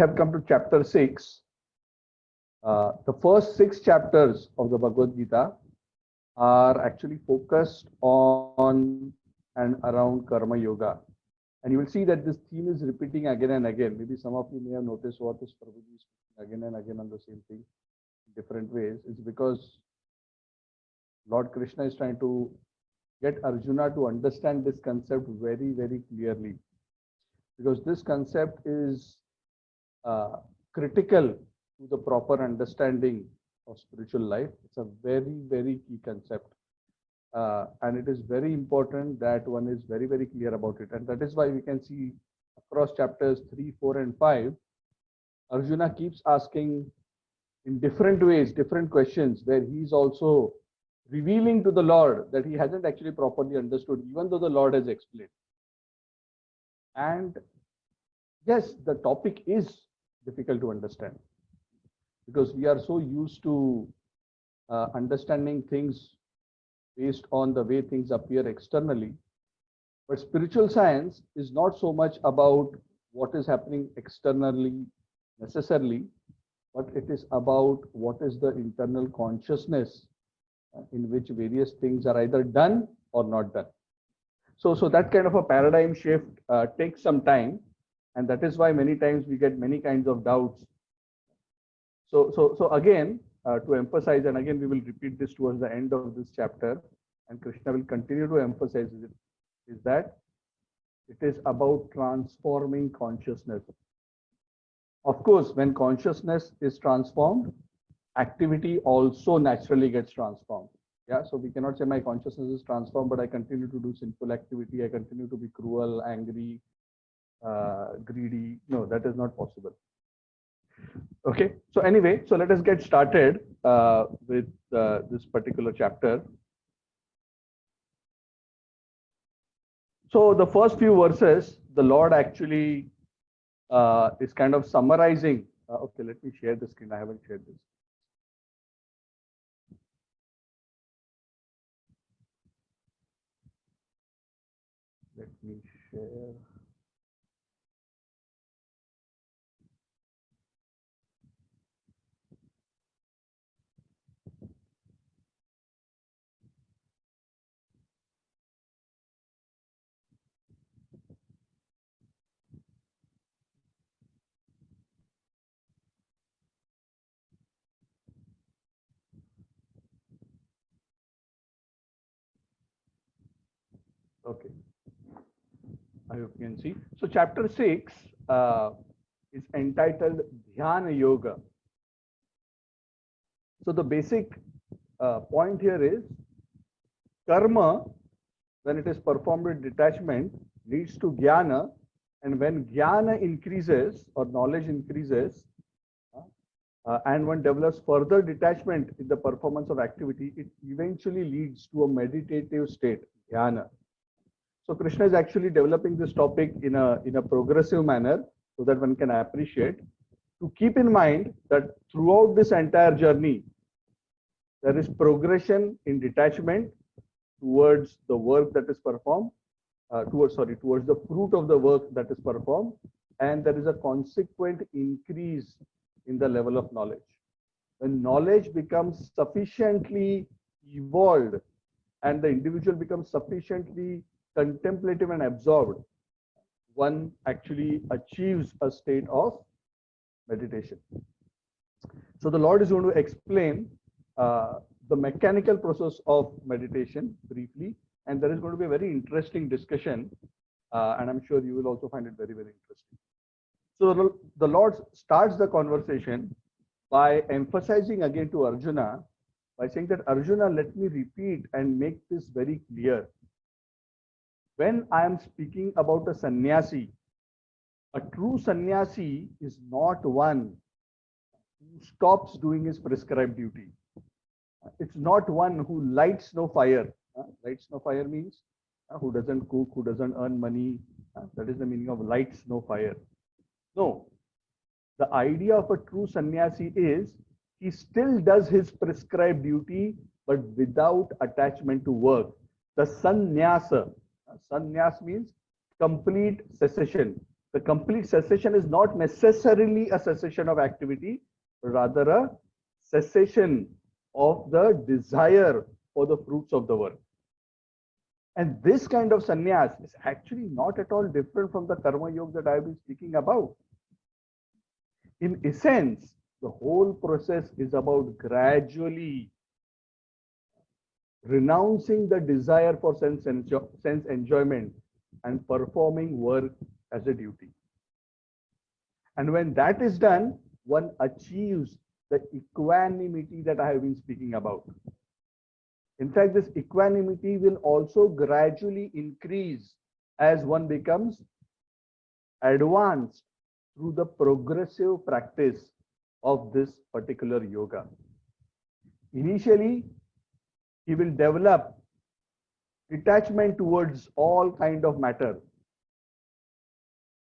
have come to chapter 6. The first 6 chapters of the Bhagavad Gita are actually focused on and around Karma Yoga. And you will see that this theme is repeating again and again. Maybe some of you may have noticed what is Prabhuji speaking again and again on the same thing in different ways. It's because Lord Krishna is trying to get Arjuna to understand this concept very, very clearly. Because this concept is critical to the proper understanding of spiritual life. It's a very, very key concept. And it is very important that one is very, very clear about it. And that is why we can see across chapters 3, 4, and 5, Arjuna keeps asking in different ways, different questions, where he's also revealing to the Lord that he hasn't actually properly understood, even though the Lord has explained. And yes, the topic is difficult to understand because we are so used to understanding things based on the way things appear externally. But spiritual science is not so much about what is happening externally necessarily, but it is about what is the internal consciousness in which various things are either done or not done. So that kind of a paradigm shift takes some time, and that is why many times we get many kinds of doubts. So again, to emphasize, and again we will repeat this towards the end of this chapter, and Krishna will continue to emphasize it, is that it is about transforming consciousness. Of course, when consciousness is transformed, activity also naturally gets transformed. Yeah, so we cannot say my consciousness is transformed, but I continue to do sinful activity. I continue to be cruel, angry, greedy. No, that is not possible. Okay, so anyway, so let us get started with this particular chapter. So the first few verses, the Lord actually is kind of summarizing. Okay, let me share the screen. I haven't shared this. Let me share. Okay, I hope you can see. So chapter 6 is entitled Dhyana Yoga. So the basic point here is karma, when it is performed with detachment, leads to jnana, and when jnana increases or knowledge increases, and one develops further detachment in the performance of activity, it eventually leads to a meditative state, jnana. So Krishna is actually developing this topic in a progressive manner so that one can appreciate. To keep in mind that throughout this entire journey, there is progression in detachment towards the work that is performed, towards the fruit of the work that is performed, and there is a consequent increase in the level of knowledge. When knowledge becomes sufficiently evolved and the individual becomes sufficiently contemplative and absorbed, one actually achieves a state of meditation. So the Lord is going to explain the mechanical process of meditation briefly, and there is going to be a very interesting discussion, and I'm sure you will also find it very, very interesting. So the Lord starts the conversation by emphasizing again to Arjuna by saying that, Arjuna, let me repeat and make this very clear. When I am speaking about a sannyasi, a true sannyasi is not one who stops doing his prescribed duty. It's not one who lights no fire. Lights no fire means who doesn't cook, who doesn't earn money. That is the meaning of lights no fire. No, the idea of a true sannyasi is he still does his prescribed duty, but without attachment to work. The sannyasa. Sannyas means complete cessation, The complete cessation is not necessarily a cessation of activity, but rather a cessation of the desire for the fruits of the work. And this kind of sannyas is actually not at all different from the karma yoga that I've been speaking about. In essence, the whole process is about gradually renouncing the desire for sense enjoyment and performing work as a duty. And when that is done, one achieves the equanimity that I have been speaking about. In fact, this equanimity will also gradually increase as one becomes advanced through the progressive practice of this particular yoga. Initially, he will develop detachment towards all kind of matter,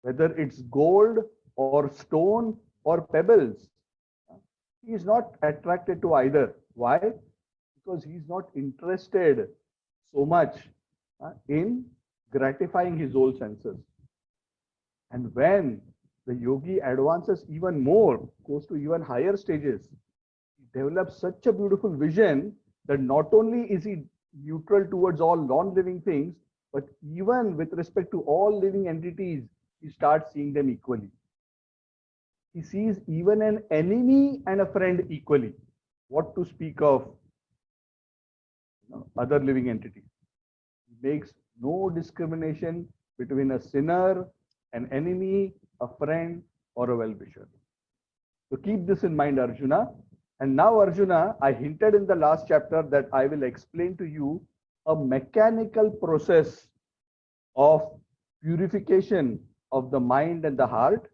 whether it's gold or stone or pebbles. He is not attracted to either. Why? Because he is not interested so much in gratifying his old senses. And when the yogi advances even more, goes to even higher stages, he develops such a beautiful vision that not only is he neutral towards all non-living things, but even with respect to all living entities, he starts seeing them equally. He sees even an enemy and a friend equally. What to speak of other living entities? He makes no discrimination between a sinner, an enemy, a friend, or a well-wisher. So keep this in mind, Arjuna. And now, Arjuna, I hinted in the last chapter that I will explain to you a mechanical process of purification of the mind and the heart,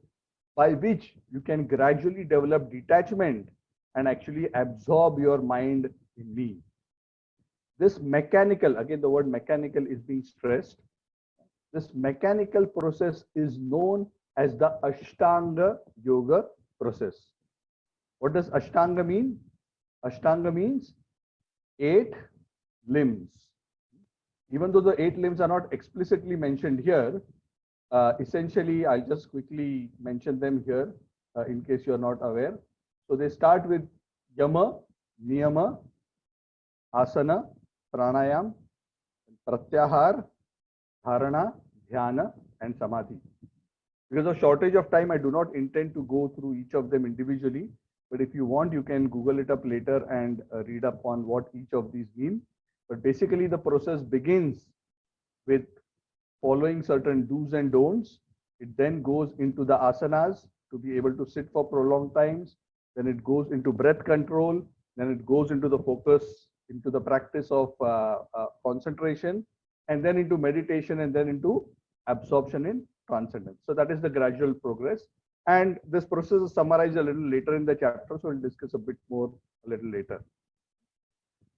by which you can gradually develop detachment and actually absorb your mind in me. This mechanical, again, the word mechanical is being stressed. This mechanical process is known as the Ashtanga Yoga process. What does Ashtanga mean? Ashtanga means 8 limbs. Even though the 8 limbs are not explicitly mentioned here, essentially, I'll just quickly mention them here in case you're not aware. So they start with Yama, Niyama, Asana, Pranayam, Pratyahar, Dharana, Dhyana, and Samadhi. Because of shortage of time, I do not intend to go through each of them individually. But if you want, you can Google it up later and read up on what each of these mean. But basically, the process begins with following certain do's and don'ts. It then goes into the asanas to be able to sit for prolonged times. Then it goes into breath control. Then it goes into the focus, into the practice of concentration, and then into meditation, and then into absorption in transcendence. So that is the gradual progress. And this process is summarized a little later in the chapter, so we'll discuss a bit more a little later.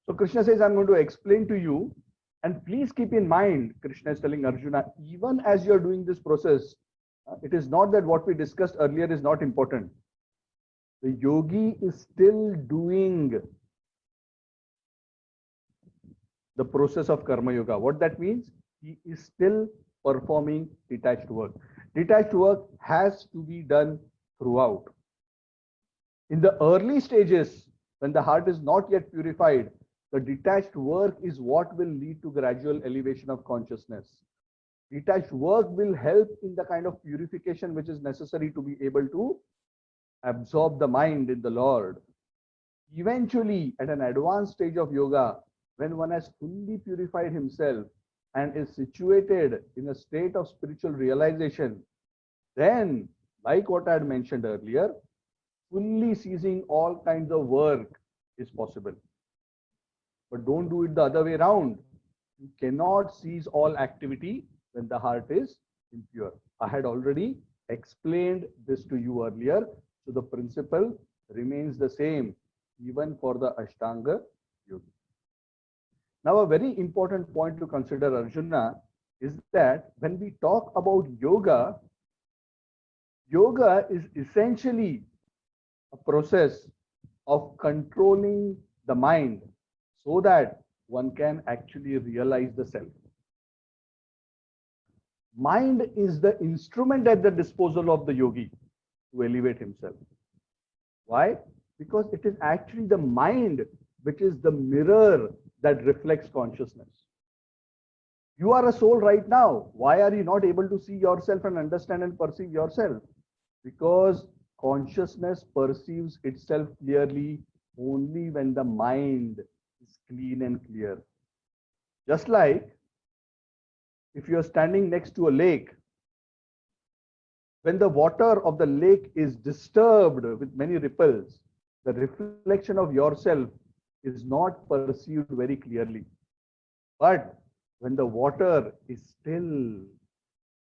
So Krishna says, I'm going to explain to you, and please keep in mind, Krishna is telling Arjuna, even as you're doing this process, it is not that what we discussed earlier is not important. The yogi is still doing the process of karma yoga. What that means? He is still performing detached work. Detached work has to be done throughout. In the early stages, when the heart is not yet purified, the detached work is what will lead to gradual elevation of consciousness. Detached work will help in the kind of purification which is necessary to be able to absorb the mind in the Lord. Eventually, at an advanced stage of yoga, when one has fully purified himself and is situated in a state of spiritual realization, then, like what I had mentioned earlier, fully ceasing all kinds of work is possible. But don't do it the other way around. You cannot cease all activity when the heart is impure. I had already explained this to you earlier. So the principle remains the same even for the Ashtanga Yoga. Now, a very important point to consider, Arjuna, is that when we talk about yoga, yoga is essentially a process of controlling the mind so that one can actually realize the self. Mind is the instrument at the disposal of the yogi to elevate himself. Why? Because it is actually the mind which is the mirror that reflects consciousness. You are a soul right now. Why are you not able to see yourself and understand and perceive yourself? Because consciousness perceives itself clearly only when the mind is clean and clear. Just like if you are standing next to a lake, when the water of the lake is disturbed with many ripples, the reflection of yourself is not perceived very clearly. But when the water is still,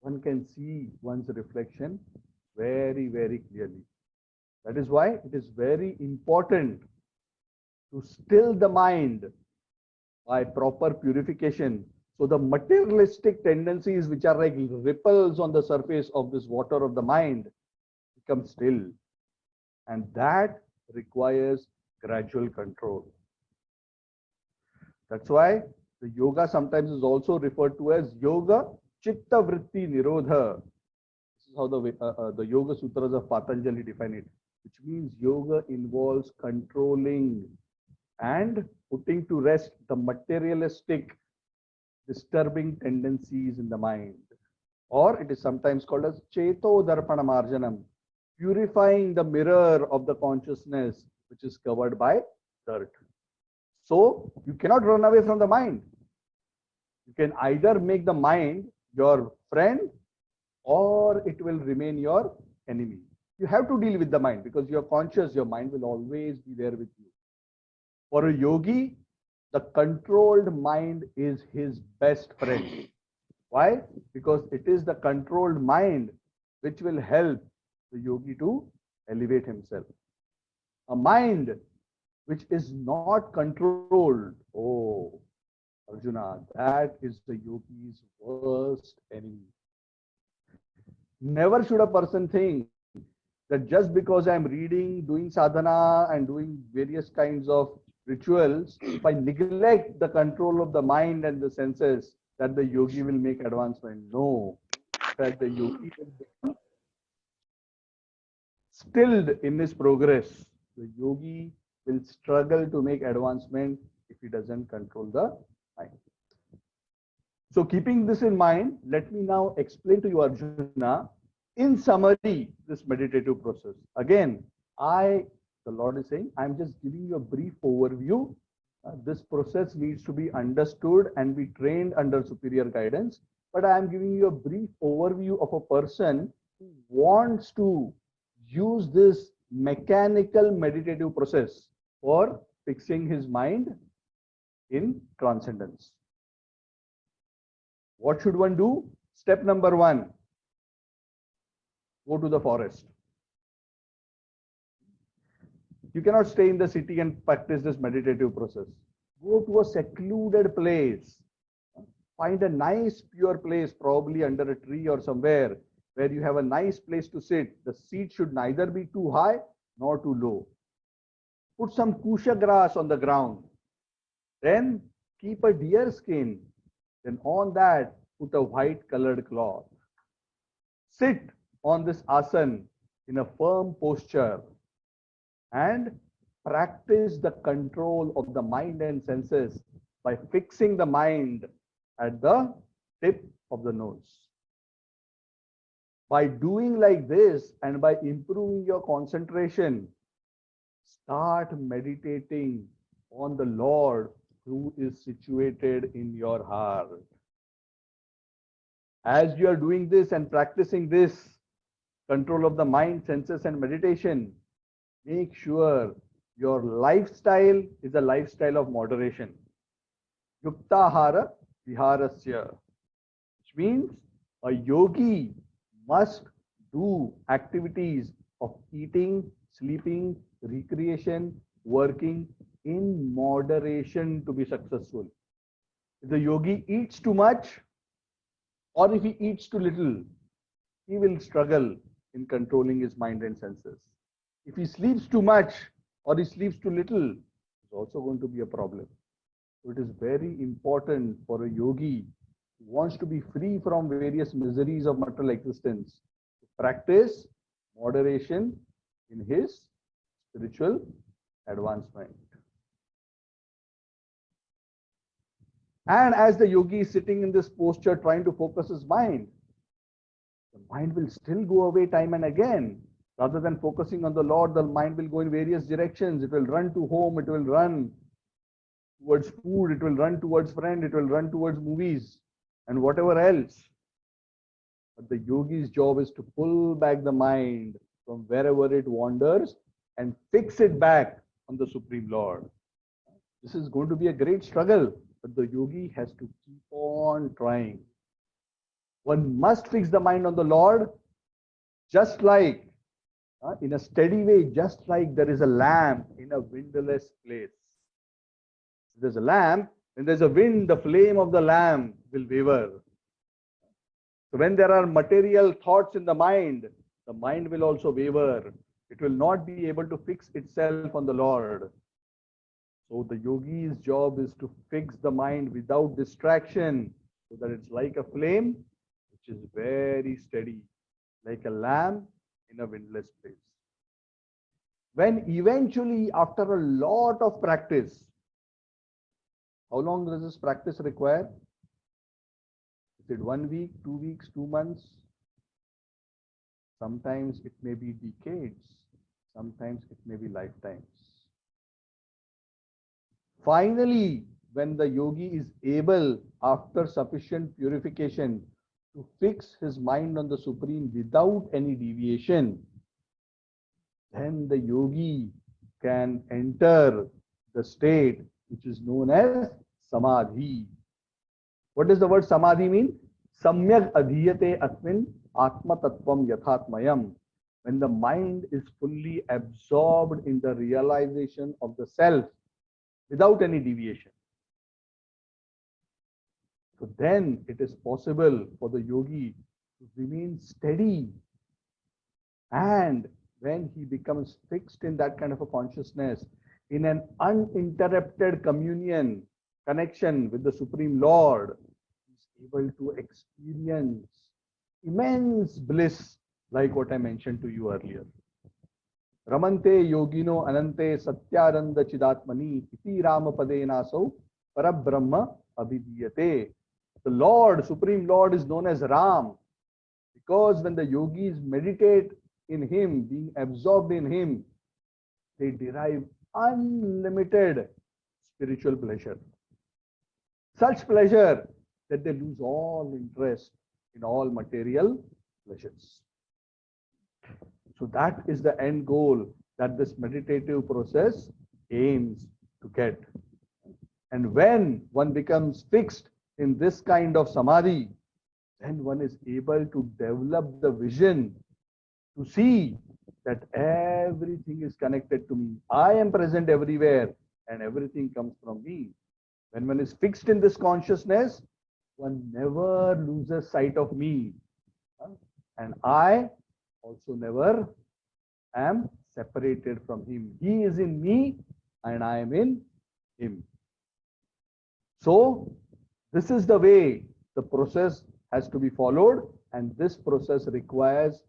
one can see one's reflection very, very clearly. That is why it is very important to still the mind by proper purification. So the materialistic tendencies which are like ripples on the surface of this water of the mind become still. And that requires gradual control. That's why the yoga sometimes is also referred to as yoga chitta vritti nirodha. This is how the Yoga Sutras of Patanjali define it, which means yoga involves controlling and putting to rest the materialistic disturbing tendencies in the mind. Or it is sometimes called as Cheto Darpana Marjanam, purifying the mirror of the consciousness which is covered by dirt. So you cannot run away from the mind. You can either make the mind your friend or it will remain your enemy. You have to deal with the mind because you're conscious, your mind will always be there with you. For a yogi, the controlled mind is his best friend. Why? Because it is the controlled mind which will help the yogi to elevate himself. A mind which is not controlled, oh, Arjuna, that is the yogi's worst enemy. Never should a person think that just because I'm reading, doing sadhana, and doing various kinds of rituals, if I neglect the control of the mind and the senses, that the yogi will make advancement. No, that the yogi will become stilled in his progress. The yogi will struggle to make advancement if he doesn't control the mind. So keeping this in mind, let me now explain to you, Arjuna, in summary, this meditative process. Again, the Lord is saying, I'm just giving you a brief overview. This process needs to be understood and be trained under superior guidance. But I am giving you a brief overview of a person who wants to use this mechanical meditative process for fixing his mind in transcendence. What should one do? Step number 1, go to the forest. You cannot stay in the city and practice this meditative process. Go to a secluded place. Find a nice pure place, probably under a tree or somewhere, where you have a nice place to sit. The seat should neither be too high nor too low. Put some kusha grass on the ground. Then keep a deer skin. Then on that, put a white colored cloth. Sit on this asana in a firm posture and practice the control of the mind and senses by fixing the mind at the tip of the nose. By doing like this and by improving your concentration, start meditating on the Lord who is situated in your heart. As you are doing this and practicing this control of the mind, senses, and meditation, make sure your lifestyle is a lifestyle of moderation. Yuktahara viharasya, which means a yogi must do activities of eating, sleeping, recreation, working in moderation to be successful. If the yogi eats too much or if he eats too little, he will struggle in controlling his mind and senses. If he sleeps too much or he sleeps too little, it's also going to be a problem. So it is very important for a yogi He wants to be free from various miseries of material existence. Practice moderation in his spiritual advancement. And as the yogi is sitting in this posture trying to focus his mind, the mind will still go away time and again. Rather than focusing on the Lord, the mind will go in various directions. It will run to home, it will run towards food, it will run towards friend, it will run towards movies and whatever else. But the yogi's job is to pull back the mind from wherever it wanders and fix it back on the Supreme Lord. This is going to be a great struggle, but the yogi has to keep on trying. One must fix the mind on the Lord, just like in a steady way, just like there is a lamp in a windless place. If there's a lamp, when there's a wind, the flame of the lamp will waver. So when there are material thoughts in the mind will also waver. It will not be able to fix itself on the Lord. So the yogi's job is to fix the mind without distraction, so that it's like a flame which is very steady, like a lamp in a windless place. When eventually, after a lot of practice, how long does this practice require? Is it 1 week, 2 weeks, 2 months? Sometimes it may be decades, sometimes it may be lifetimes. Finally, when the yogi is able, after sufficient purification, to fix his mind on the Supreme without any deviation, then the yogi can enter the state which is known as samadhi. What does the word samadhi mean? Samyak adhiyate asmin atma tattvam yathatmayam. When the mind is fully absorbed in the realization of the self without any deviation. So then it is possible for the yogi to remain steady. And when he becomes fixed in that kind of a consciousness, in an uninterrupted communion, connection with the Supreme Lord, he is able to experience immense bliss, like what I mentioned to you earlier. Ramante yogino anante satyaranda chidatmani iti ramapadena parabrahma abhidiyate. The Lord, Supreme Lord, is known as Ram, because when the yogis meditate in him, being absorbed in him, they derive unlimited spiritual pleasure. Such pleasure that they lose all interest in all material pleasures. So that is the end goal that this meditative process aims to get. And when one becomes fixed in this kind of samadhi, then one is able to develop the vision to see that everything is connected to me. I am present everywhere and everything comes from me. When one is fixed in this consciousness, one never loses sight of me. And I also never am separated from him. He is in me and I am in him. So this is the way the process has to be followed, and this process requires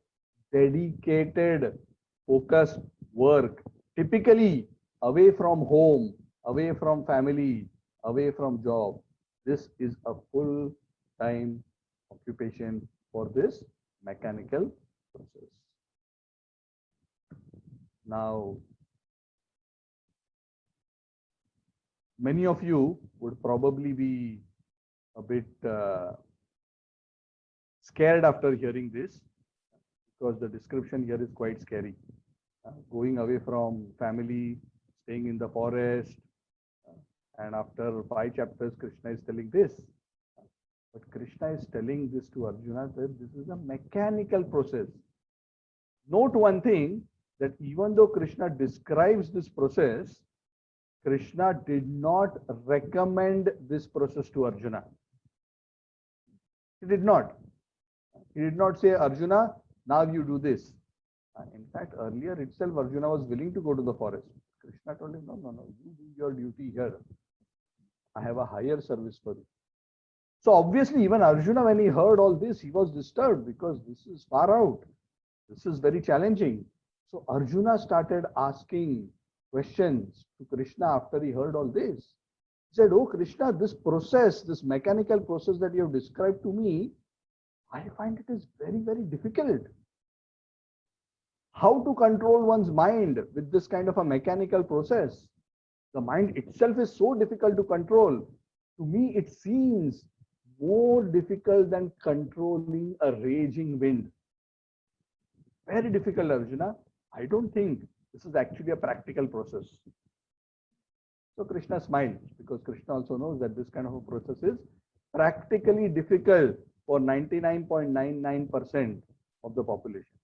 dedicated, focused work, typically away from home, away from family, away from job. This is a full-time occupation for this mechanical process. Now, many of you would probably be a bit scared after hearing this, because the description here is quite scary. Going away from family, staying in the forest, and after 5 chapters, Krishna is telling this. But Krishna is telling this to Arjuna that this is a mechanical process. Note one thing, that even though Krishna describes this process, Krishna did not recommend this process to Arjuna. He did not. He did not say, Arjuna, now you do this. In fact, earlier itself, Arjuna was willing to go to the forest. Krishna told him, no, you do your duty here. I have a higher service for you. So obviously, even Arjuna, when he heard all this, he was disturbed because this is far out. This is very challenging. So Arjuna started asking questions to Krishna after he heard all this. He said, "Oh Krishna, this process, this mechanical process that you have described to me, I find it is very, very difficult. How to control one's mind with this kind of a mechanical process? The mind itself is so difficult to control. To me, it seems more difficult than controlling a raging wind. Very difficult, Arjuna. I don't think this is actually a practical process." So Krishna smiled because Krishna also knows that this kind of a process is practically difficult for 99.99% of the population.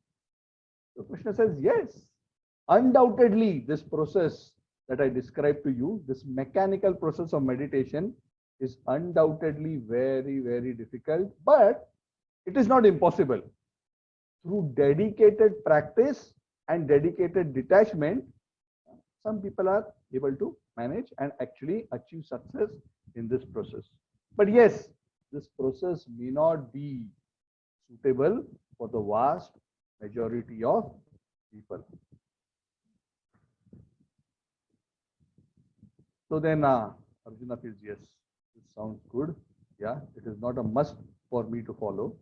So Krishna says, yes, undoubtedly, this process that I described to you, this mechanical process of meditation is undoubtedly very, very difficult, but it is not impossible. Through dedicated practice and dedicated detachment, some people are able to manage and actually achieve success in this process. But yes, this process may not be suitable for the vast majority of people. So then Arjuna feels, yes, this sounds good. Yeah, it is not a must for me to follow.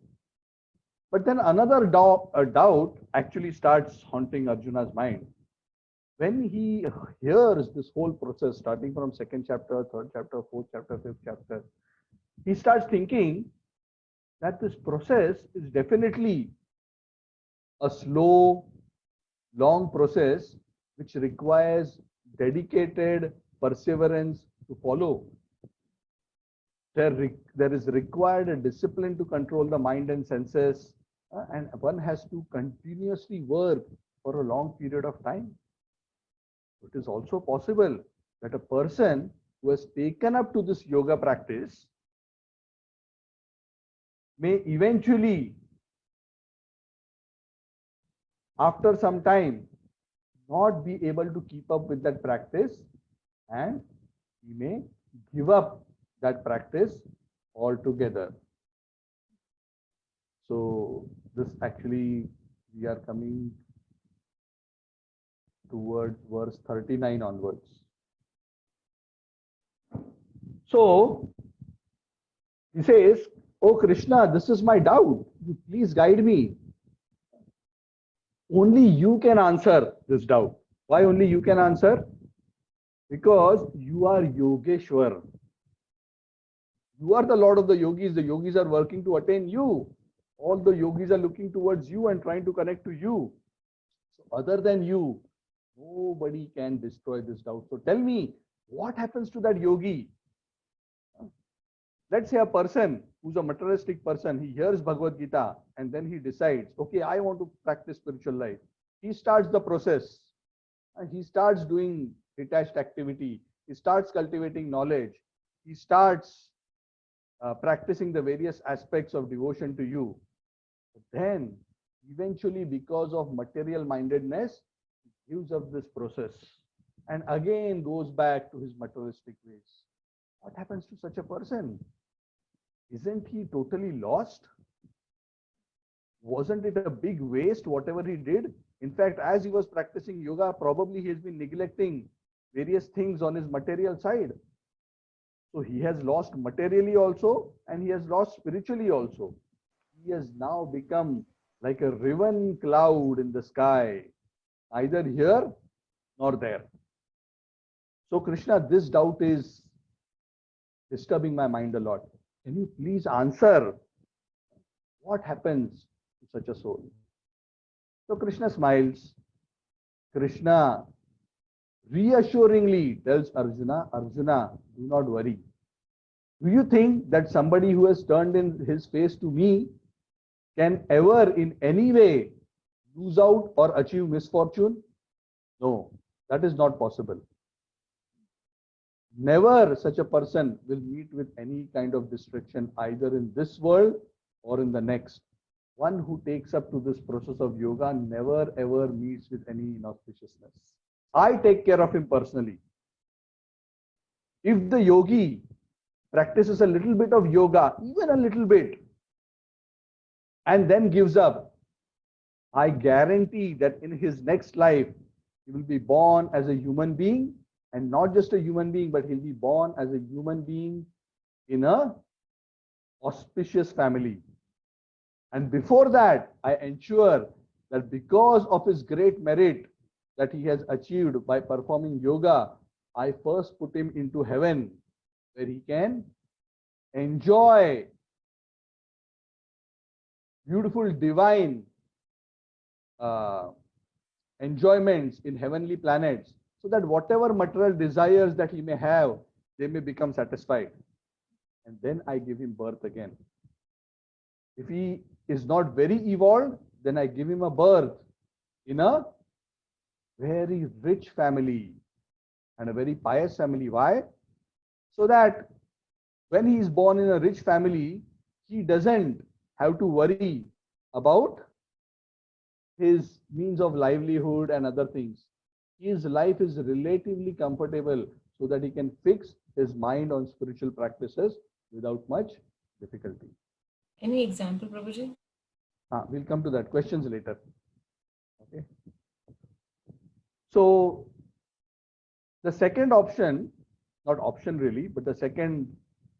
But then another doubt actually starts haunting Arjuna's mind. When he hears this whole process, starting from second chapter, third chapter, fourth chapter, fifth chapter, he starts thinking that this process is definitely a slow, long process which requires dedicated perseverance to follow. There is required a discipline to control the mind and senses, and one has to continuously work for a long period of time. It is also possible that a person who has taken up to this yoga practice may eventually, after some time, not be able to keep up with that practice, and he may give up that practice altogether. So this actually, we are coming towards verse 39 onwards. So he says, "Oh Krishna, this is my doubt. You please guide me." Only you can answer this doubt. Why only you can answer? Because you are Yogeshwar. You are the Lord of the yogis. The yogis are working to attain you. All the yogis are looking towards you and trying to connect to you. So other than you, nobody can destroy this doubt. So tell me, what happens to that yogi? Let's say a person who's a materialistic person, he hears Bhagavad Gita and then he decides, okay, I want to practice spiritual life. He starts the process and he starts doing detached activity. He starts cultivating knowledge. He starts practicing the various aspects of devotion to you. But then, eventually, because of material mindedness, he gives up this process and again goes back to his materialistic ways. What happens to such a person? Isn't he totally lost? Wasn't it a big waste, whatever he did? In fact, as he was practicing yoga, probably he has been neglecting various things on his material side. So he has lost materially also, and he has lost spiritually also. He has now become like a riven cloud in the sky, neither here nor there. So Krishna, this doubt is disturbing my mind a lot. Can you please answer what happens to such a soul? So Krishna smiles. Krishna reassuringly tells Arjuna, Arjuna, do not worry. Do you think that somebody who has turned in his face to me can ever in any way lose out or achieve misfortune? No, that is not possible. Never such a person will meet with any kind of destruction either in this world or in the next. One who takes up to this process of yoga never ever meets with any inauspiciousness. I take care of him personally. If the yogi practices a little bit of yoga, even a little bit, and then gives up, I guarantee that in his next life, he will be born as a human being, and not just a human being, but he'll be born as a human being in a auspicious family. And before that, I ensure that because of his great merit that he has achieved by performing yoga, I first put him into heaven where he can enjoy beautiful divine enjoyments in heavenly planets, so that whatever material desires that he may have, they may become satisfied. And then I give him birth again. If he is not very evolved, then I give him a birth in a very rich family and a very pious family. Why? So that when he is born in a rich family, he doesn't have to worry about his means of livelihood and other things. His life is relatively comfortable so that he can fix his mind on spiritual practices without much difficulty. Any example, Prabhuji? We'll come to that. Questions later. Okay. So the second option, not option really, but the second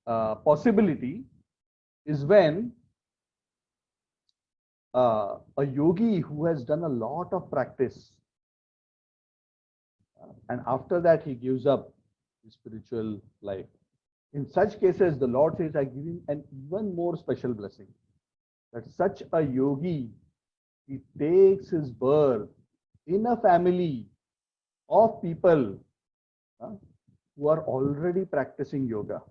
possibility is when a yogi who has done a lot of practice, and after that he gives up his spiritual life. In such cases, the Lord says, I give him an even more special blessing. That such a yogi, he takes his birth in a family of people who are already practicing yoga,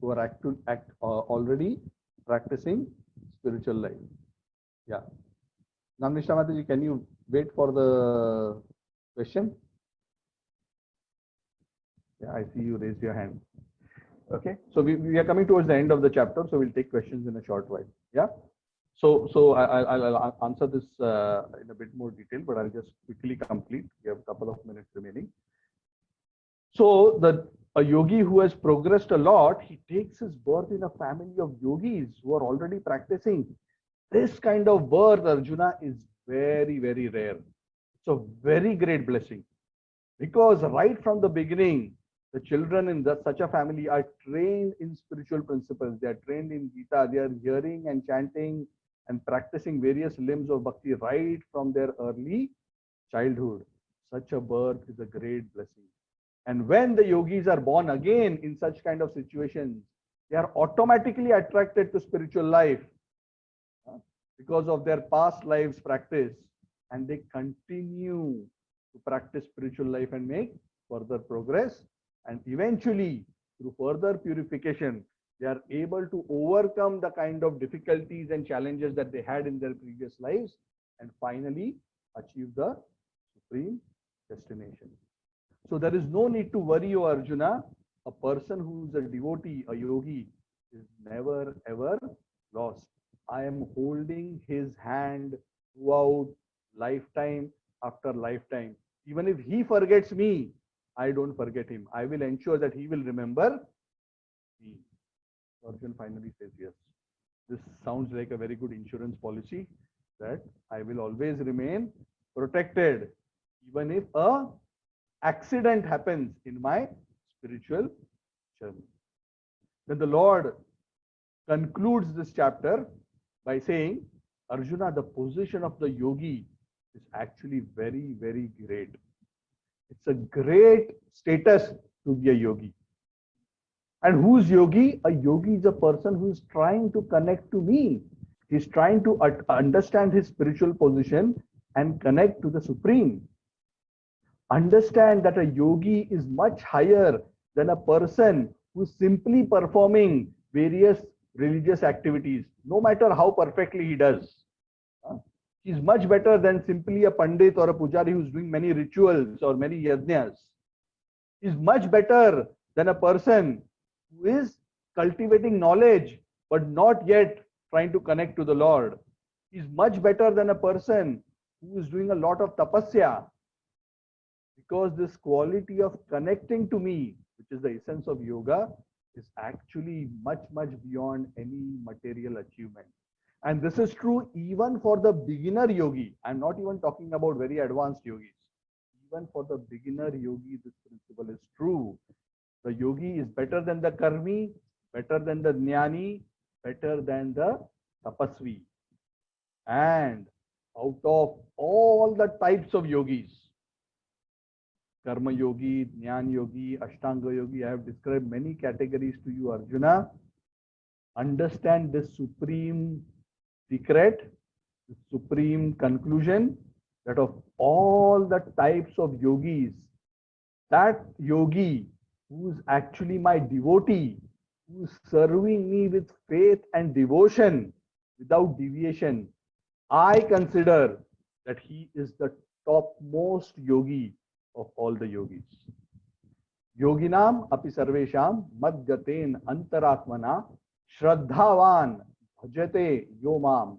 who are already practicing spiritual life. Yeah. Namnishta Mataji, can you wait for the question? Yeah, I see you raised your hand. Okay, so we are coming towards the end of the chapter, so we'll take questions in a short while. Yeah. So I'll answer this in a bit more detail, but I'll just quickly complete. We have a couple of minutes remaining. So a yogi who has progressed a lot, he takes his birth in a family of yogis who are already practicing. This kind of birth, Arjuna, is very, very rare. It's a very great blessing, because right from the beginning, the children in such a family are trained in spiritual principles. They are trained in Gita. They are hearing and chanting and practicing various limbs of bhakti right from their early childhood. Such a birth is a great blessing. And when the yogis are born again in such kind of situations, they are automatically attracted to spiritual life because of their past lives practice, and they continue to practice spiritual life and make further progress. And eventually, through further purification, they are able to overcome the kind of difficulties and challenges that they had in their previous lives, and finally achieve the supreme destination. So there is no need to worry, O Arjuna. A person who is a devotee, a yogi, is never ever lost. I am holding his hand throughout lifetime after lifetime. Even if he forgets me, I don't forget him. I will ensure that he will remember me. Arjun finally says yes. This sounds like a very good insurance policy, that I will always remain protected, even if a accident happens in my spiritual journey. Then the Lord concludes this chapter by saying, Arjuna, the position of the yogi is actually very, very great. It's a great status to be a yogi. And who's yogi? A yogi is a person who is trying to connect to me. He's trying to understand his spiritual position and connect to the Supreme. Understand that a yogi is much higher than a person who's simply performing various religious activities, no matter how perfectly he does. He's much better than simply a pandit or a pujari who's doing many rituals or many yajnas. He's much better than a person who is cultivating knowledge but not yet trying to connect to the Lord. He's much better than a person who is doing a lot of tapasya, because this quality of connecting to me which is the essence of yoga, is actually much, much beyond any material achievement. And this is true even for the beginner yogi. I'm not even talking about very advanced yogis. Even for the beginner yogi, this principle is true. The yogi is better than the karmi, better than the jnani, better than the tapasvi. And out of all the types of yogis, Karma Yogi, Jnana Yogi, Ashtanga Yogi, I have described many categories to you, Arjuna. Understand this supreme secret, this supreme conclusion, that of all the types of yogis, that yogi who is actually my devotee, who is serving me with faith and devotion without deviation, I consider that he is the topmost yogi of all the yogis. Yoginam api sarvesham madgaten antaratmana shraddhavan bhajate yomam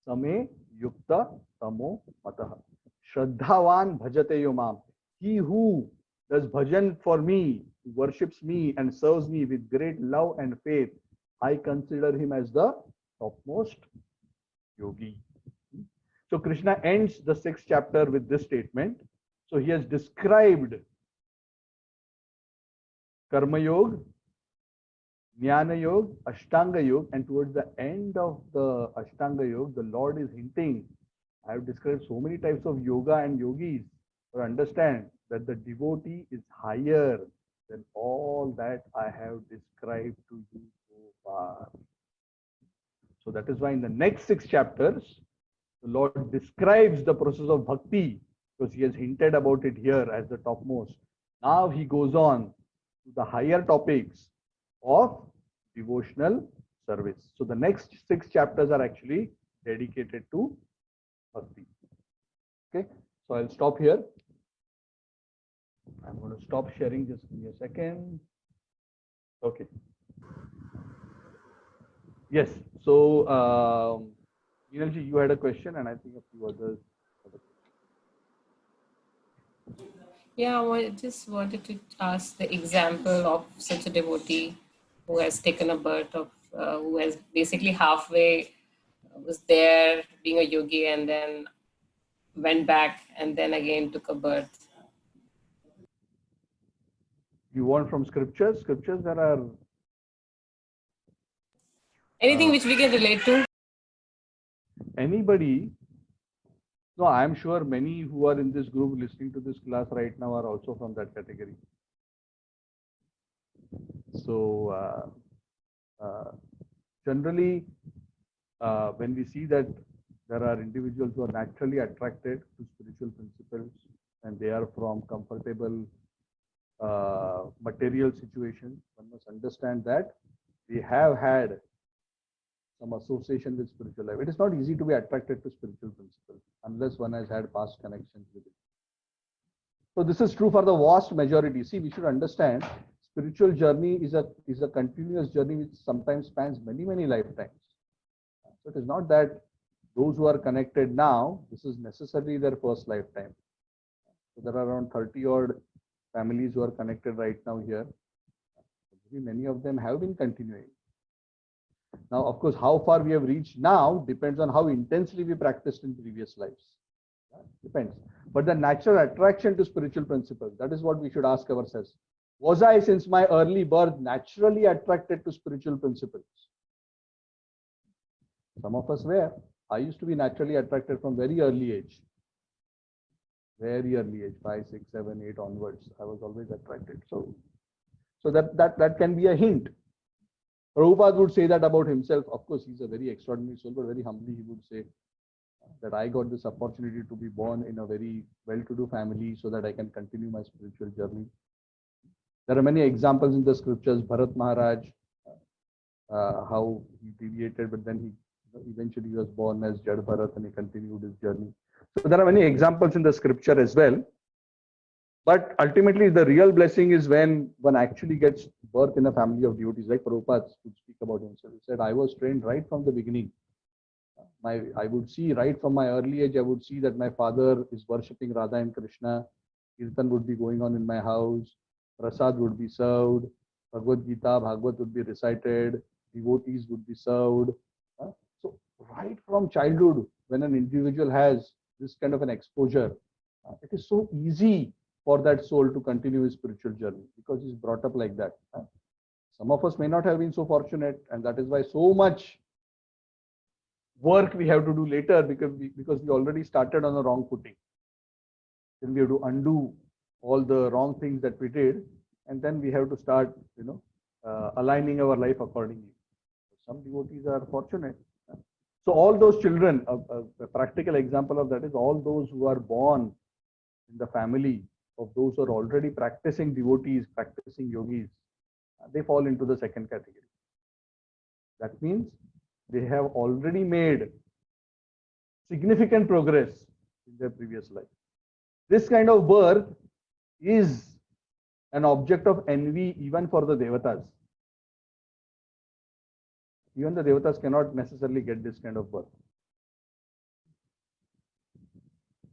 same yukta tamo matah. Shraddhavan bhajate yomam. He who does bhajan for me, worships me and serves me with great love and faith, I consider him as the topmost yogi. So Krishna ends the 6th chapter with this statement. So he has described Karma Yoga, Jnana Yoga, Ashtanga Yoga, and towards the end of the Ashtanga Yoga, the Lord is hinting, I have described so many types of yoga and yogis to understand that the devotee is higher than all that I have described to you so far. So that is why in the next 6 chapters, the Lord describes the process of bhakti, because he has hinted about it here as the topmost. Now he goes on to the higher topics of devotional service. So the next 6 chapters are actually dedicated to bhakti. Okay, so I'll stop here. I'm going to stop sharing. Just give me a second. Okay. Yes. So, Meenalji, you had a question, and I think a few others. Yeah, I just wanted to ask the example of such a devotee who has taken a birth of, who has basically halfway was there being a yogi and then went back and then again took a birth. You want from scriptures? Scriptures there are. Anything which we can relate to? Anybody. No, I'm sure many who are in this group listening to this class right now are also from that category. So, generally, when we see that there are individuals who are naturally attracted to spiritual principles and they are from comfortable material situations, one must understand that we have had some association with spiritual life. It is not easy to be attracted to spiritual principles unless one has had past connections with it. So this is true for the vast majority. See, we should understand spiritual journey is a continuous journey which sometimes spans many lifetimes. So it is not that those who are connected now, this is necessarily their first lifetime. So there are around 30 odd families who are connected right now here. Many of them have been continuing. Now, of course, how far we have reached now depends on how intensely we practiced in previous lives. Depends. But the natural attraction to spiritual principles, that is what we should ask ourselves. Was I, since my early birth, naturally attracted to spiritual principles? Some of us were. I used to be naturally attracted from very early age. Very early age, 5, 6, 7, 8 onwards. I was always attracted. So that can be a hint. Prabhupada would say that about himself. Of course, he's a very extraordinary soul, but very humbly he would say that I got this opportunity to be born in a very well-to-do family so that I can continue my spiritual journey. There are many examples in the scriptures. Bharat Maharaj, how he deviated, but then he eventually was born as Jad Bharat and he continued his journey. So there are many examples in the scripture as well. But ultimately, the real blessing is when one actually gets birth in a family of devotees, like Prabhupada would speak about himself. He said, I was trained right from the beginning. I would see right from my early age, I would see that my father is worshipping Radha and Krishna. Kirtan would be going on in my house. prasad would be served, Bhagavad Gita, Bhagavad would be recited, devotees would be served. So right from childhood, when an individual has this kind of an exposure, it is so easy for that soul to continue his spiritual journey because he's brought up like that. Some of us may not have been so fortunate, and that is why so much work we have to do later because we already started on the wrong footing. Then we have to undo all the wrong things that we did, and then we have to start, aligning our life accordingly. Some devotees are fortunate. So all those children, a practical example of that is all those who are born in the family of those who are already practicing devotees, practicing yogis, they fall into the second category. That means they have already made significant progress in their previous life. This kind of birth is an object of envy even for the devatas. Even the devatas cannot necessarily get this kind of birth.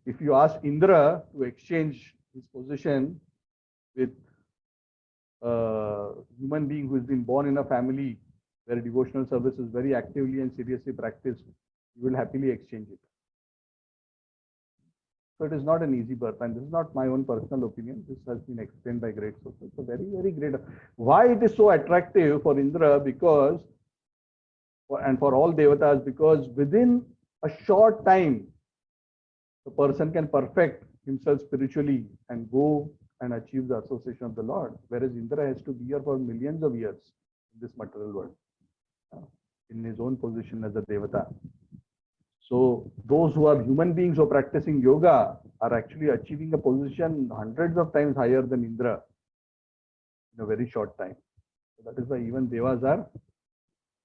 If you ask Indra to exchange his position with a human being who has been born in a family where devotional service is very actively and seriously practiced, he will happily exchange it. So it is not an easy birth, and this is not my own personal opinion. This has been explained by great sources. So very, very great. Why it is so attractive for Indra? Because, and for all devatas, because within a short time, the person can perfect himself spiritually and go and achieve the association of the Lord. Whereas Indra has to be here for millions of years in this material world, in his own position as a devata. So those who are human beings who are practicing yoga are actually achieving a position hundreds of times higher than Indra in a very short time. So that is why even devas are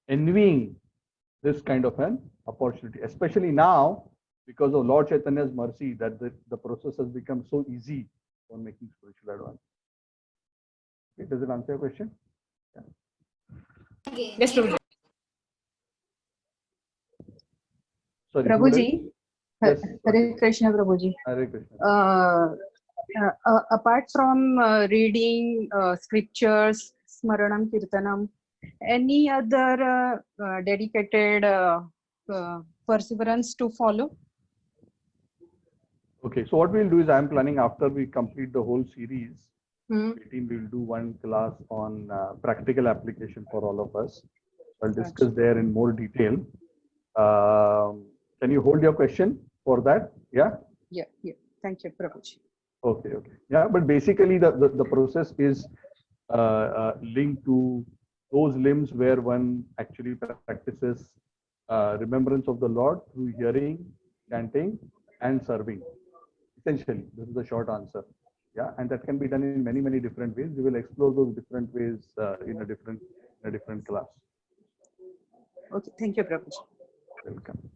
envying this kind of an opportunity, especially now because of Lord Chaitanya's mercy that the process has become so easy for making spiritual advance. Okay, does it answer your question? Yeah. Yes, Prabhuji. Sorry, Prabhuji, yes, Hare Krishna, Prabhuji. Hare Krishna. Apart from reading scriptures, Smaranam, Kirtanam, any other dedicated perseverance to follow? Okay, so what we'll do is I'm planning after we complete the whole series, Hmm. we will do one class on practical application for all of us. I'll discuss there in more detail. Can you hold your question for that? Yeah? Yeah. Thank you, Prabhuji. Okay. Yeah, but basically the process is linked to those limbs where one actually practices remembrance of the Lord through hearing, chanting, and serving. Essentially, this is the short answer. Yeah, and that can be done in many, many different ways. We will explore those different ways in a different class. Okay, thank you, Prabhuji. Welcome.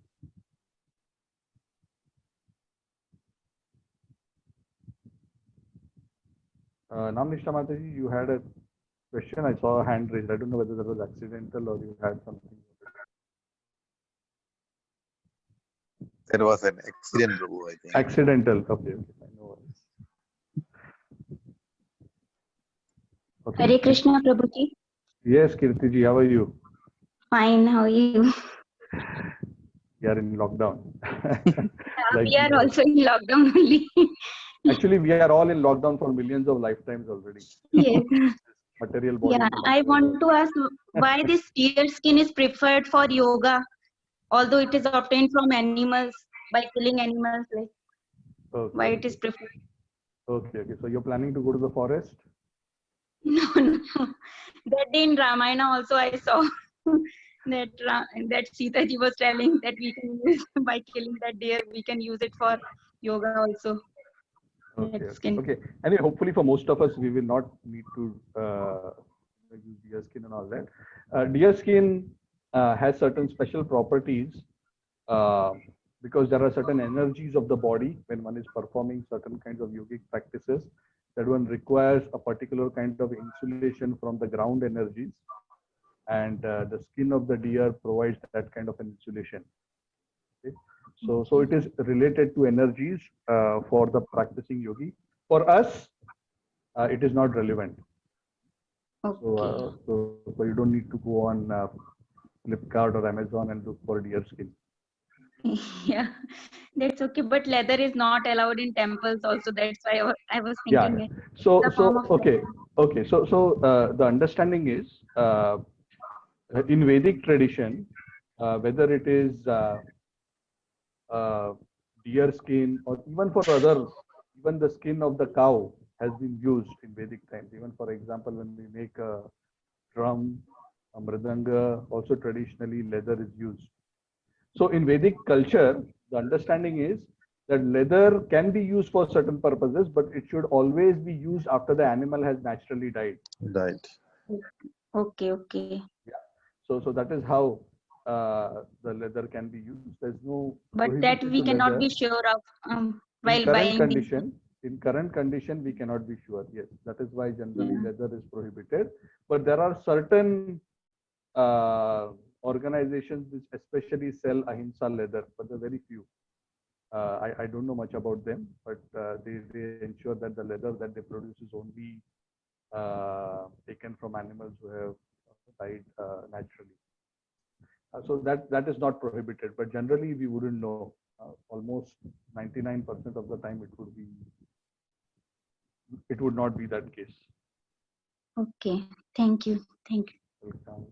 Namnishta Mataji, you had a question. I saw a hand raised. I don't know whether that was accidental or you had something. There was an accident, Prabhu, I think. Accidental. Okay. No worries. Hare Krishna, Prabhuji. Yes, Kirtiji, how are you? Fine, how are you? We are in lockdown. We are also in lockdown only. Actually, we are all in lockdown for millions of lifetimes already. Yes. Material body. Yeah, I want to ask why this deer skin is preferred for yoga, although it is obtained from animals by killing animals. Like why it is preferred? Okay. So you're planning to go to the forest? No. That day in Ramayana also I saw that Sita ji was telling that we can use by killing that deer, we can use it for yoga also. Okay. Anyway, hopefully for most of us, we will not need to use deer skin and all that. Deer skin has certain special properties because there are certain energies of the body when one is performing certain kinds of yogic practices that one requires a particular kind of insulation from the ground energies, and the skin of the deer provides that kind of an insulation. Okay? So it is related to energies for the practicing yogi. For us, it is not relevant. Okay. So you don't need to go on Flipkart or Amazon and look for deer skin. Yeah, that's okay. But leather is not allowed in temples also. That's why I was Yeah. thinking it. So The form of okay. So the understanding is in Vedic tradition, whether it is uh, deer skin or even for other, even the skin of the cow has been used in Vedic times. Even for example, when we make a drum, a mridanga, also traditionally leather is used. So in Vedic culture, the understanding is that leather can be used for certain purposes, but it should always be used after the animal has naturally died. Right. Okay, okay. So that is how the leather can be used. There's no But that prohibition we to cannot leather. be sure of In while current buying. condition, we cannot be sure. Yes, that is why generally Yeah. leather is prohibited. But there are certain uh, organizations which especially sell ahimsa leather, but they're very few. I don't know much about them, but they ensure that the leather that they produce is only taken from animals who have died naturally. So that is not prohibited, but generally we wouldn't know. Almost 99% of the time it would not be that case. Okay. Thank you. Thank you. Welcome.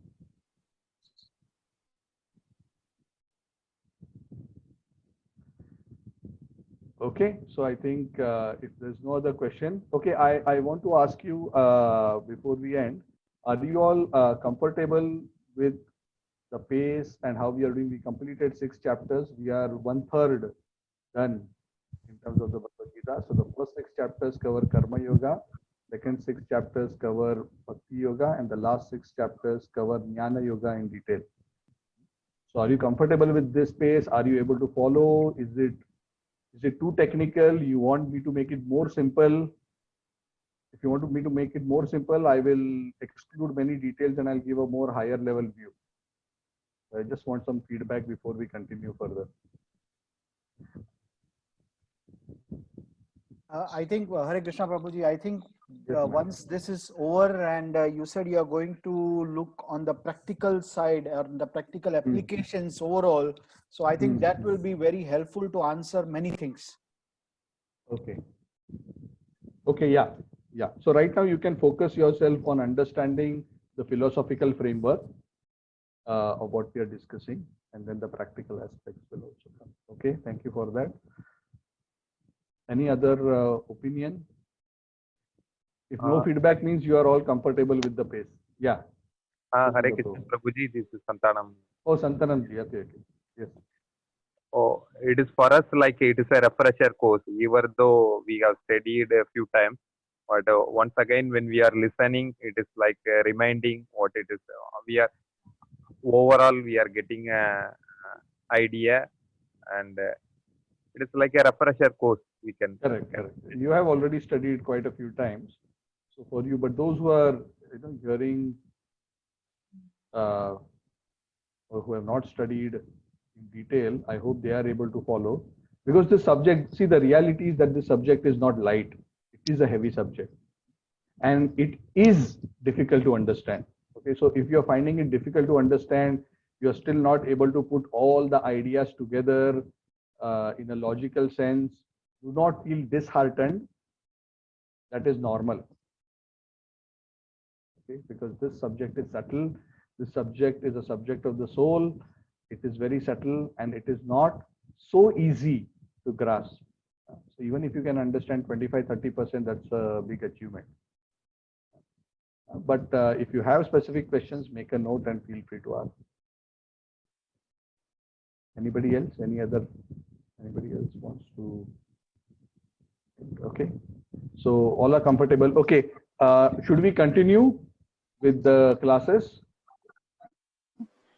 Okay, so I think if there's no other question, okay, I want to ask you before we end, are you all comfortable with the pace and how we are doing? We completed 6 chapters. We are 1/3 done in terms of the Bhagavad Gita. So the first 6 chapters cover Karma Yoga, second 6 chapters cover Bhakti Yoga, and the last 6 chapters cover Jnana Yoga in detail. So are you comfortable with this pace? Are you able to follow? Is it too technical? You want me to make it more simple? If you want me to make it more simple, I will exclude many details and I'll give a more higher level view. I just want some feedback before we continue further. I think Hare Krishna Prabhuji, I think Yes, ma'am. once this is over and you said you are going to look on the practical side or the practical applications overall. So I think that will be very helpful to answer many things. Okay. Okay, yeah. So right now you can focus yourself on understanding the philosophical framework of what we are discussing, and then the practical aspects will also come. Okay, thank you for that. Any other opinion? If no feedback means you are all comfortable with the pace. Yeah. Hare Krishna Prabhuji, this is Santanam. Oh, Santanam ji, okay. Yes. Oh, it is for us like it is a refresher course, even though we have studied a few times. But once again, when we are listening, it is like reminding what it is. We are getting a idea, and it is like a refresher course. We can Correct. You have already studied quite a few times. So for you, but those who are hearing or who have not studied in detail, I hope they are able to follow. Because this subject, see, the reality is that this subject is not light. It is a heavy subject. And it is difficult to understand. Okay, so if you're finding it difficult to understand, you're still not able to put all the ideas together in a logical sense, do not feel disheartened. That is normal. Okay, because this subject is subtle. This subject is a subject of the soul. It is very subtle and it is not so easy to grasp. So even if you can understand 25-30%, that's a big achievement. But if you have specific questions, make a note and feel free to ask. Anybody else? Anybody else wants to? Okay. So all are comfortable. Okay. Should we continue with the classes?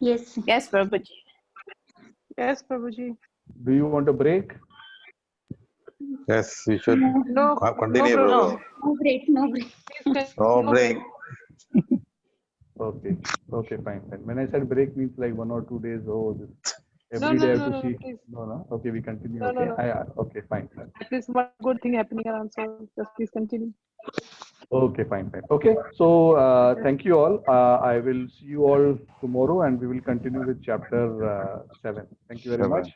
Yes. Yes, Prabhuji. Yes, Prabhuji. Do you want a break? Yes, we should No, continue, no, Prabhu. No break. No break. No break. Okay. Okay, fine. When I said break means like 1 or 2 days. Oh, every day I have to see. please. No. Okay, we continue. No, Okay. no. Okay, fine. At least one good thing happening around, so just please continue. Okay, fine. Okay, so thank you all. I will see you all tomorrow, and we will continue with chapter 7. Thank you very much.